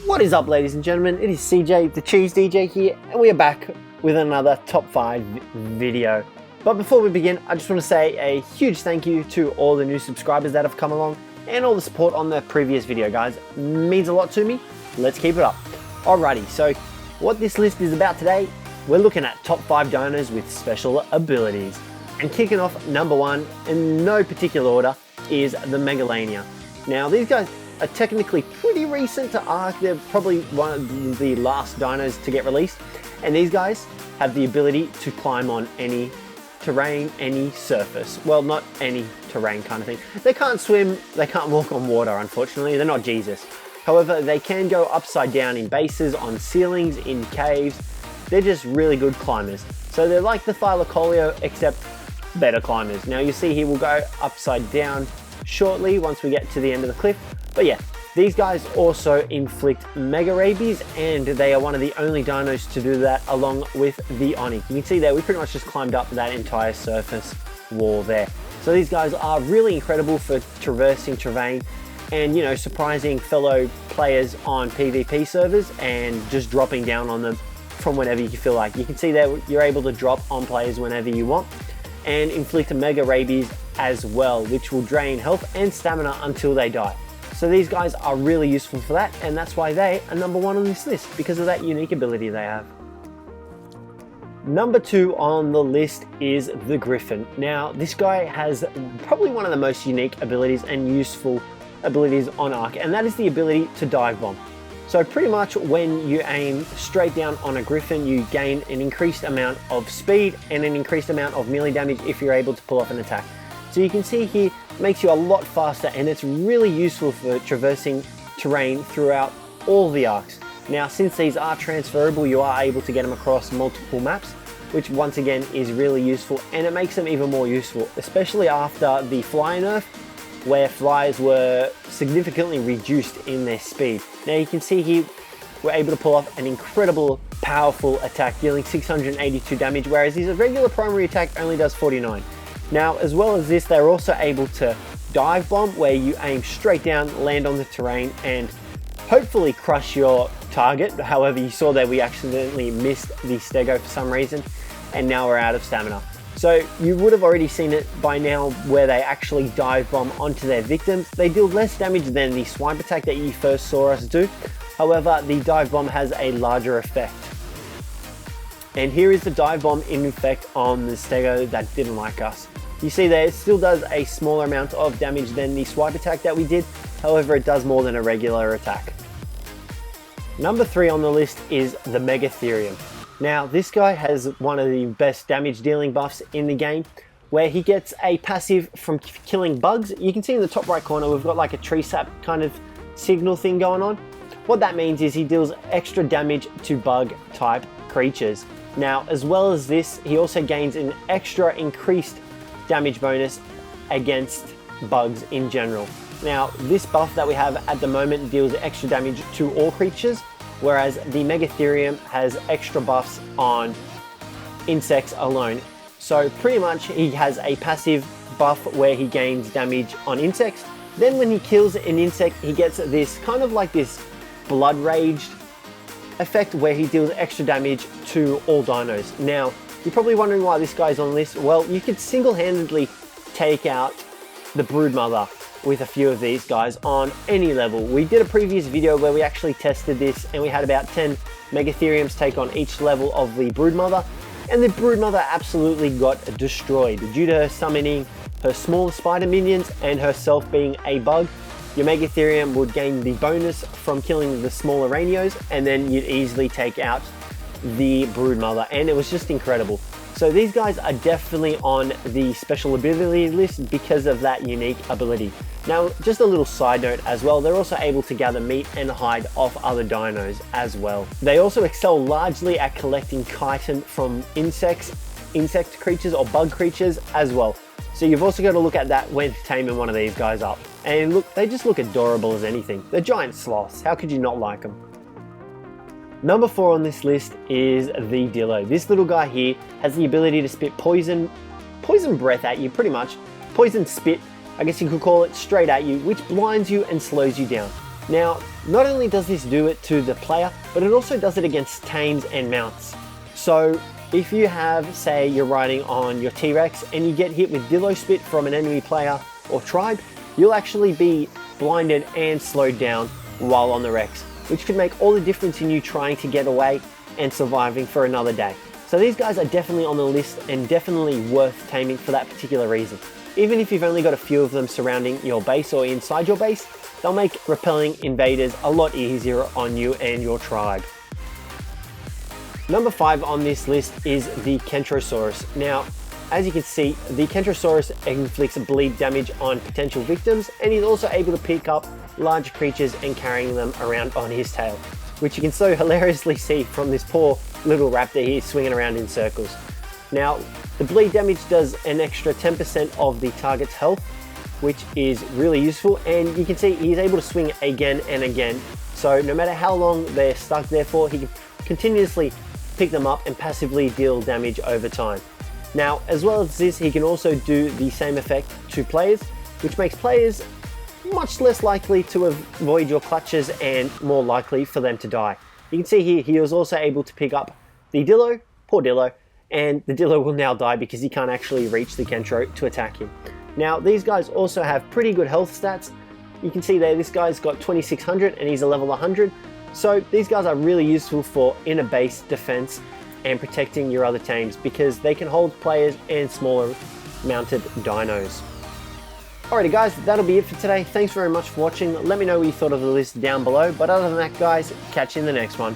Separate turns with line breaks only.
What is up, ladies and gentlemen? It is CJ, the Cheese DJ here, and we are back with another top 5 video. But before we begin, I just want to say a huge thank you to all the new subscribers that have come along and all the support on the previous video, guys. It means a lot to me. Let's keep it up. Alrighty, so what this list is about today, we're looking at top 5 dinos with special abilities. And kicking off, number 1, in no particular order, is the Megalania. Now, these guys are technically pretty recent to Ark. They're probably one of the last dinos to get released. And these guys have the ability to climb on any terrain, any surface. Well, not any terrain kind of thing. They can't swim, they can't walk on water, unfortunately. They're not Jesus. However, they can go upside down in bases, on ceilings, in caves. They're just really good climbers. So they're like the Thylacoleo, except better climbers. Now you see here we'll go upside down shortly once we get to the end of the cliff. But yeah, these guys also inflict Mega Rabies, and they are one of the only dinos to do that along with the Onyx. You can see there we pretty much just climbed up that entire surface wall there. So these guys are really incredible for traversing terrain and, you know, surprising fellow players on PvP servers and just dropping down on them from whenever you feel like. You can see there you're able to drop on players whenever you want and inflict a Mega Rabies as well, which will drain health and stamina until they die. So these guys are really useful for that, and that's why they are number 1 on this list, because of that unique ability they have. Number 2 on the list is the Griffin. Now, this guy has probably one of the most unique abilities and useful abilities on Ark, and that is the ability to dive bomb. So pretty much when you aim straight down on a Griffin, you gain an increased amount of speed and an increased amount of melee damage if you're able to pull off an attack. So you can see here, it makes you a lot faster, and it's really useful for traversing terrain throughout all the arcs. Now, since these are transferable, you are able to get them across multiple maps, which once again is really useful, and it makes them even more useful, especially after the fly nerf, where flies were significantly reduced in their speed. Now you can see here, we're able to pull off an incredible, powerful attack, dealing 682 damage, whereas his regular primary attack only does 49. Now, as well as this, they're also able to dive bomb, where you aim straight down, land on the terrain, and hopefully crush your target. However, you saw that we accidentally missed the Stego for some reason, and now we're out of stamina. So you would have already seen it by now where they actually dive bomb onto their victims. They deal less damage than the swipe attack that you first saw us do. However, the dive bomb has a larger effect. And here is the dive bomb in effect on the Stego that didn't like us. You see there, it still does a smaller amount of damage than the swipe attack that we did. However, it does more than a regular attack. Number 3 on the list is the Megatherium. Now, this guy has one of the best damage dealing buffs in the game, where he gets a passive from killing bugs. You can see in the top right corner, we've got like a tree sap kind of signal thing going on. What that means is he deals extra damage to bug type creatures. Now, as well as this, he also gains an extra increased damage bonus against bugs in general. Now, this buff that we have at the moment deals extra damage to all creatures, whereas the Megatherium has extra buffs on insects alone. So pretty much he has a passive buff where he gains damage on insects. Then when he kills an insect, he gets this kind of like this blood raged effect where he deals extra damage to all dinos. Now, you're probably wondering why this guy's on this. Well, you could single-handedly take out the Broodmother with a few of these guys on any level. We did a previous video where we actually tested this, and we had about 10 Megatheriums take on each level of the Broodmother, and the Broodmother absolutely got destroyed due to her summoning her small spider minions and herself being a bug. Your Megatherium would gain the bonus from killing the smaller Ranios, and then you'd easily take out the Broodmother, and it was just incredible. So these guys are definitely on the special ability list because of that unique ability. Now, just a little side note as well, they're also able to gather meat and hide off other dinos as well. They also excel largely at collecting chitin from insect creatures or bug creatures as well. So you've also got to look at that when taming one of these guys up. And look, they just look adorable as anything. They're giant sloths, how could you not like them? Number 4 on this list is the Dillo. This little guy here has the ability to spit poison breath at you, pretty much. Poison spit, I guess you could call it, straight at you, which blinds you and slows you down. Now, not only does this do it to the player, but it also does it against tames and mounts. So if you have, say, you're riding on your T-Rex and you get hit with Dillo Spit from an enemy player or tribe, you'll actually be blinded and slowed down while on the Rex, which could make all the difference in you trying to get away and surviving for another day. So these guys are definitely on the list and definitely worth taming for that particular reason. Even if you've only got a few of them surrounding your base or inside your base, they'll make repelling invaders a lot easier on you and your tribe. Number 5 on this list is the Kentrosaurus. Now, as you can see, the Kentrosaurus inflicts bleed damage on potential victims, and he's also able to pick up large creatures and carrying them around on his tail, which you can so hilariously see from this poor little raptor here swinging around in circles. Now, the bleed damage does an extra 10% of the target's health, which is really useful, and you can see he's able to swing again and again. So no matter how long they're stuck there for, he can continuously pick them up and passively deal damage over time. Now, as well as this, he can also do the same effect to players, which makes players much less likely to avoid your clutches and more likely for them to die. You can see here, he was also able to pick up the Dillo, poor Dillo, and the Dillo will now die because he can't actually reach the Kentro to attack him. Now, these guys also have pretty good health stats. You can see there, this guy's got 2600 and he's a level 100. So these guys are really useful for inner base defense and protecting your other tames because they can hold players and smaller mounted dinos. Alrighty guys, that'll be it for today. Thanks very much for watching. Let me know what you thought of the list down below. But other than that guys, catch you in the next one.